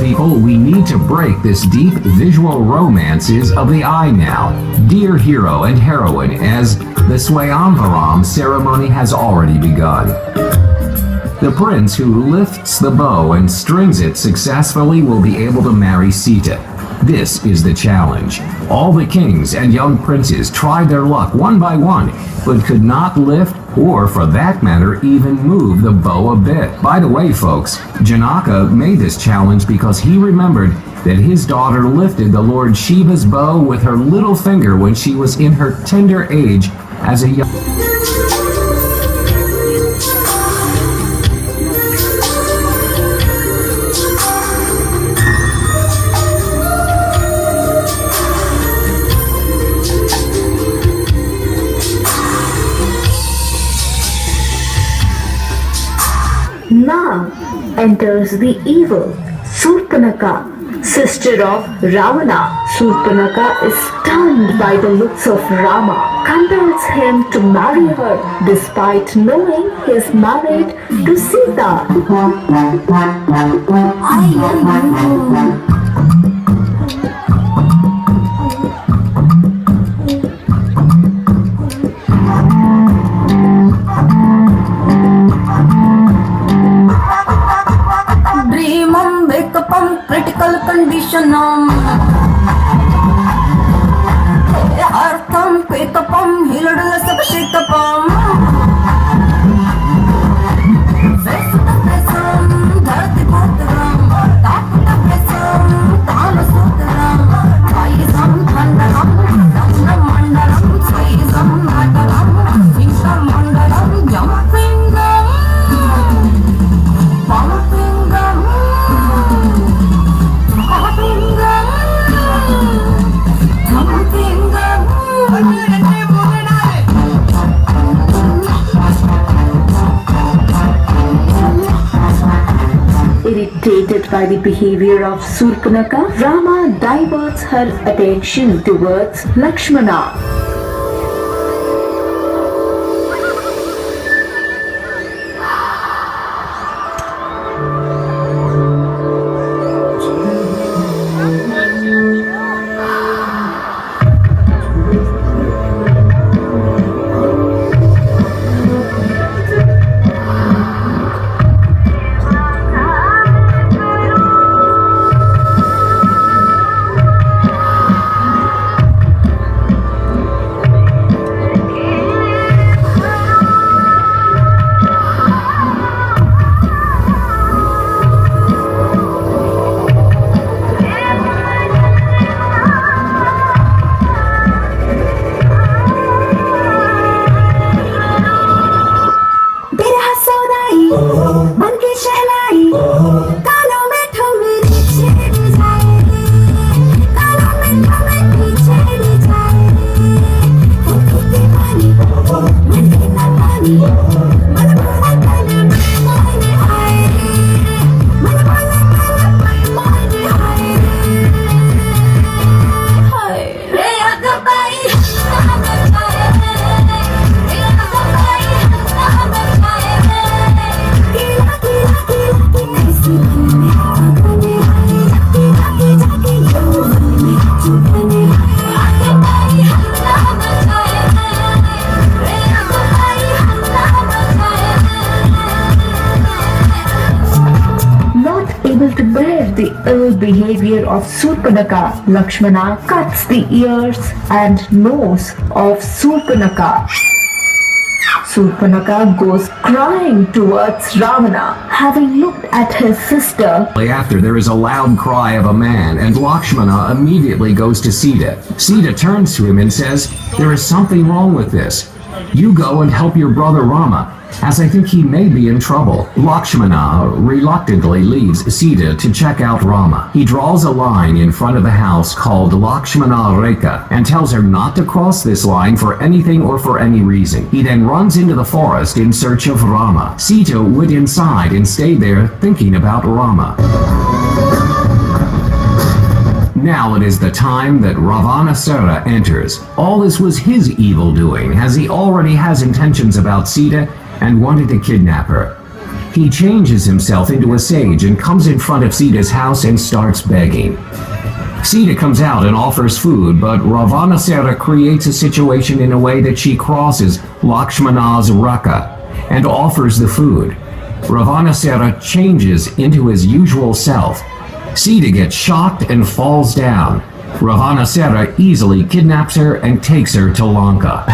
people, we need to break this deep visual romances of the eye now. Dear hero and heroine, as the Swayamvaram ceremony has already begun. The prince who lifts the bow and strings it successfully will be able to marry Sita. This is the challenge. All the kings and young princes tried their luck one by one, but could not lift or, for that matter, even move the bow a bit. By the way, folks, Janaka made this challenge because he remembered that his daughter lifted the Lord Shiva's bow with her little finger when she was in her tender age as a young... Now enters the evil Surpanaka, sister of Ravana. Surpanaka is stunned by the looks of Rama, compels him to marry her despite knowing he is married to Sita. Critical condition Artham Quakapam Hilda Sakashikapam Vesita Pesam Dharti Bhataram Taputa Pesam Tala Sutaram Vaisam Pandaram Dhamna Mandaram Swaisam Nataram Sinta Mandaram Jampingam Pampingam Irritated by the behavior of Surpanaka, Rama diverts her attention towards Lakshmana. Behavior of Surpanaka, Lakshmana cuts the ears and nose of Surpanaka. Surpanaka goes crying towards Ravana, having looked at his sister. After there is a loud cry of a man, and Lakshmana immediately goes to Sita. Sita turns to him and says, "There is something wrong with this. You go and help your brother Rama, as I think he may be in trouble." Lakshmana reluctantly leaves Sita to check out Rama. He draws a line in front of the house called Lakshmana Rekha and tells her not to cross this line for anything or for any reason. He then runs into the forest in search of Rama. Sita went inside and stayed there thinking about Rama. Now it is the time that Ravanasara enters. All this was his evil doing, as he already has intentions about Sita and wanted to kidnap her. He changes himself into a sage and comes in front of Sita's house and starts begging. Sita comes out and offers food, but Ravanasera creates a situation in a way that she crosses Lakshmana's raka and offers the food. Ravanasera changes into his usual self. Sita gets shocked and falls down. Ravanasera easily kidnaps her and takes her to Lanka.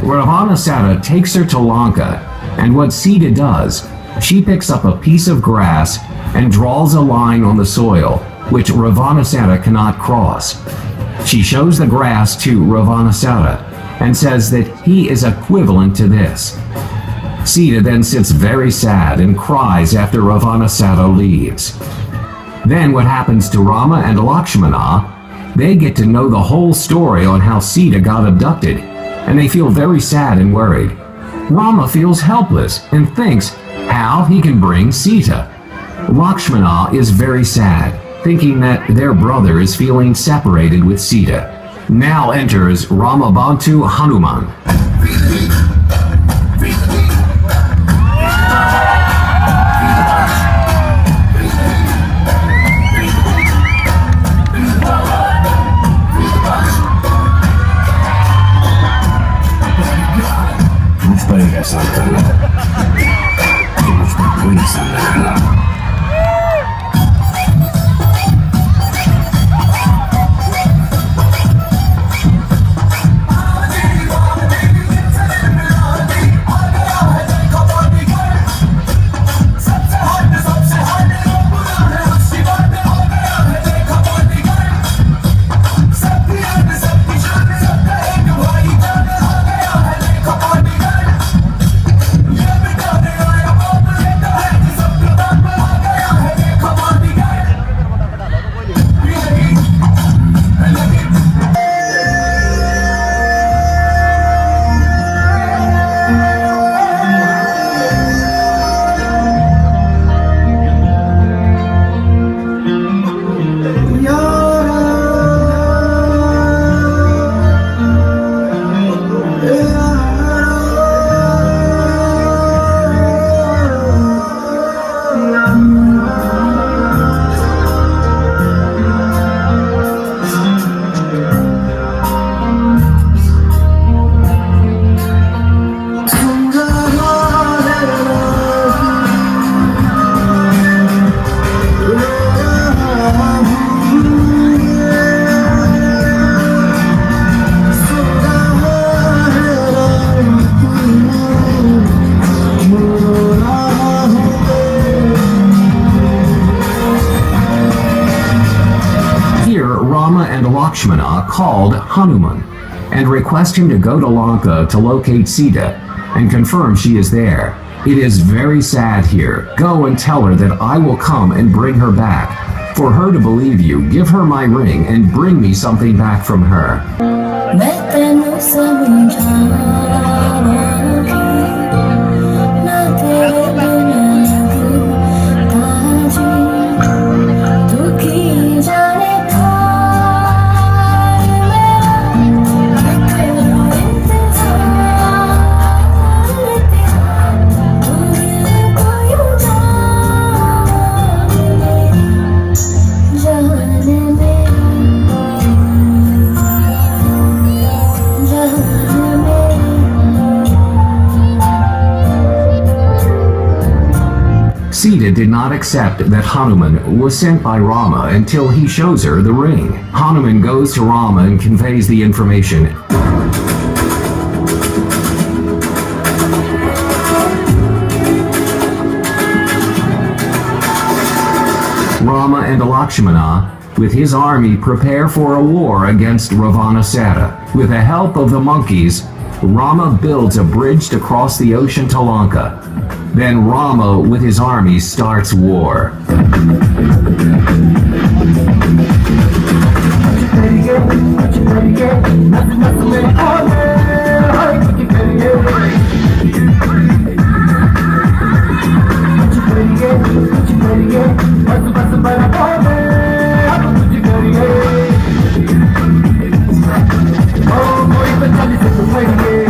Ravanasera takes her to Lanka, and what Sita does, she picks up a piece of grass and draws a line on the soil, which Ravanasera cannot cross. She shows the grass to Ravanasera and says that he is equivalent to this. Sita then sits very sad and cries after Ravanasera leaves. Then what happens to Rama and Lakshmana? They get to know the whole story on how Sita got abducted, and they feel very sad and worried. Rama feels helpless and thinks how he can bring Sita. Lakshmana is very sad, thinking that their brother is feeling separated with Sita. Now enters Ramabantu Hanuman. Lakshmana called Hanuman and request him to go to Lanka to locate Sita and confirm she is there. It is very sad here. Go and tell her that I will come and bring her back. For her to believe you, give her my ring and bring me something back from her. Sita did not accept that Hanuman was sent by Rama until he shows her the ring. Hanuman goes to Rama and conveys the information. Rama and Lakshmana, with his army, prepare for a war against Ravanasera. With the help of the monkeys, Rama builds a bridge to cross the ocean to Lanka. Then Rama, with his army, starts war. Oh,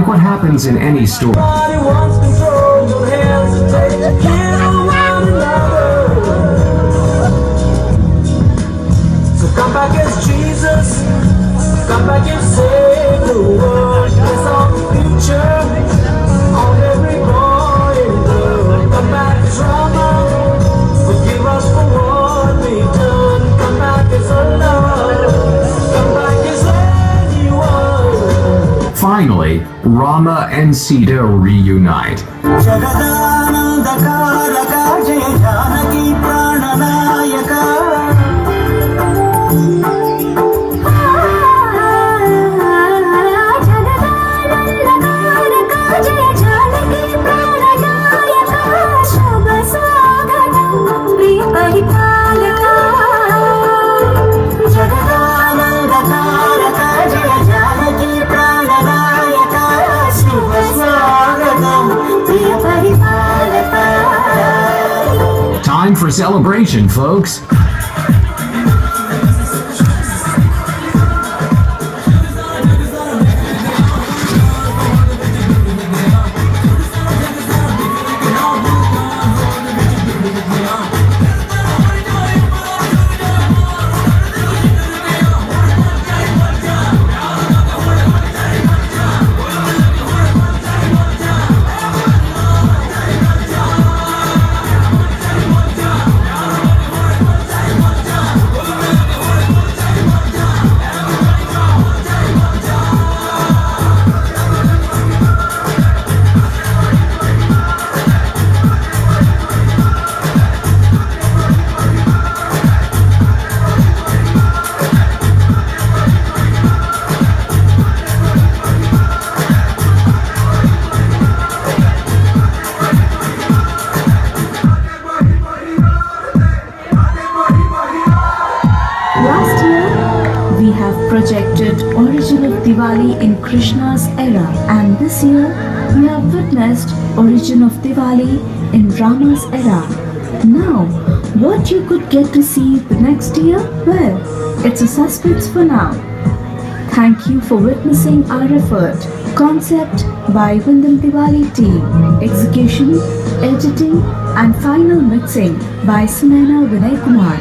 what happens in any story. Everybody wants control, don't hesitate to kill one another. So come back as Jesus, come back and save the world. It's our future, on every boy and girl. Come back as Rama, forgive us for what we've done. Come back as a love, come back as anyone. Finally, Rama and Sita reunite. जगदानन्दकारका जय जानकी प्राणनायका जगदानन्दकारका जय जानकी प्राणनायका शुभ स्वागतं प्रिय परिपालका. Time for celebration, folks. Last year, we have projected origin of Diwali in Krishna's era, and this year, we have witnessed origin of Diwali in Rama's era. Now, what you could get to see the next year? Well, it's a suspense for now. Thank you for witnessing our effort. Concept by Whyndam Diwali team. Execution, editing, and final mixing by Sunaina Vinay Kumar.